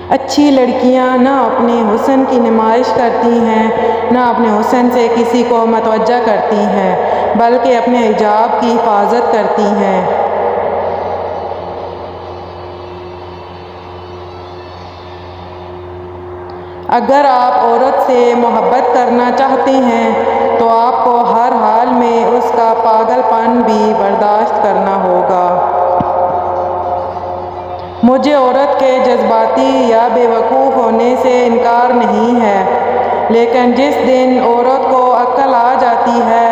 اچھی لڑکیاں نہ اپنے حسن کی نمائش کرتی ہیں، نہ اپنے حسن سے کسی کو متوجہ کرتی ہیں، بلکہ اپنے حجاب کی حفاظت کرتی ہیں۔ اگر آپ عورت سے محبت کرنا چاہتے ہیں تو آپ کو ہر حال میں اس کا پاگل پن بھی برداشت کرنا ہوگا۔ مجھے عورت کے جذباتی یا بے وقوف ہونے سے انکار نہیں ہے، لیکن جس دن عورت کو عقل آ جاتی ہے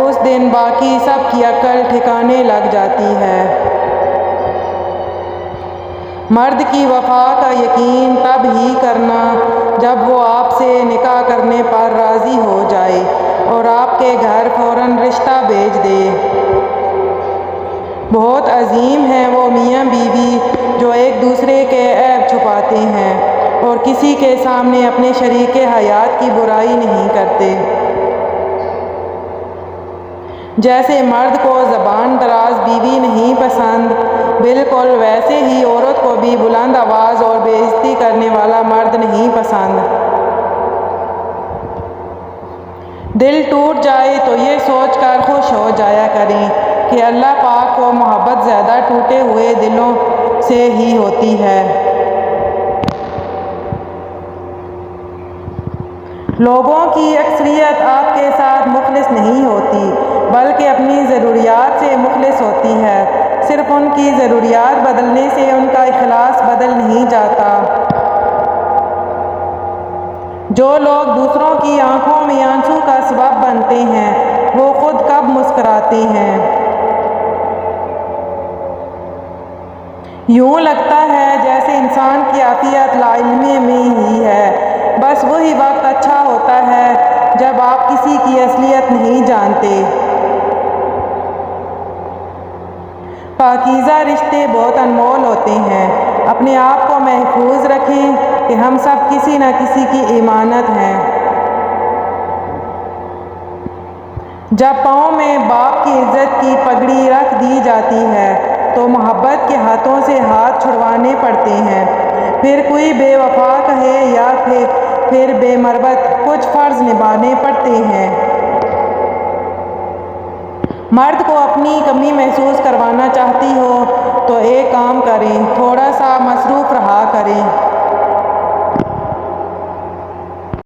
اس دن باقی سب کی عقل ٹھکانے لگ جاتی ہے۔ مرد کی وفا کا یقین تب ہی کرنا جب وہ آپ سے نکاح کرنے پر راضی ہو جائے اور آپ کے گھر فوراً رشتہ بھیج دے۔ بہت عظیم ہیں وہ میاں بیوی جو ایک دوسرے کے عیب چھپاتے ہیں اور کسی کے سامنے اپنے شریک حیات کی برائی نہیں کرتے۔ جیسے مرد کو زبان دراز بیوی نہیں پسند، بالکل ویسے ہی عورت کو بھی بلند آواز اور بے عزتی کرنے والا مرد نہیں پسند۔ دل ٹوٹ جائے تو یہ سوچ کر خوش ہو جایا کریں کہ اللہ پاک کو محبت زیادہ ٹوٹے ہوئے دلوں سے ہی ہوتی ہے۔ لوگوں کی اکثریت آپ کے ساتھ مخلص نہیں ہوتی، بلکہ اپنی ضروریات سے مخلص ہوتی ہے۔ صرف ان کی ضروریات بدلنے سے ان کا اخلاص بدل نہیں جاتا۔ جو لوگ دوسروں کی آنکھوں میں آنسو کا سبب بنتے ہیں وہ خود کب مسکراتے ہیں؟ یوں لگتا ہے جیسے انسان کی عافیت لا علمی میں ہی ہے، بس وہی وقت اچھا ہوتا ہے جب آپ کسی کی اصلیت نہیں جانتے۔ پاکیزہ رشتے بہت انمول ہوتے ہیں، اپنے آپ کو محفوظ رکھیں کہ ہم سب کسی نہ کسی کی امانت ہیں۔ جب پاؤں میں باپ کی عزت کی پگڑی رکھ دی جاتی ہے تو محبت کے ہاتھوں سے ہاتھ چھڑوانے پڑتے ہیں، پھر کوئی بے وفا کہے یا پھر بے مروت، کچھ فرض نبھانے پڑتے ہیں۔ مرد کو اپنی کمی محسوس کروانا چاہتی ہو تو ایک کام کریں، تھوڑا سا مصروف رہا کریں۔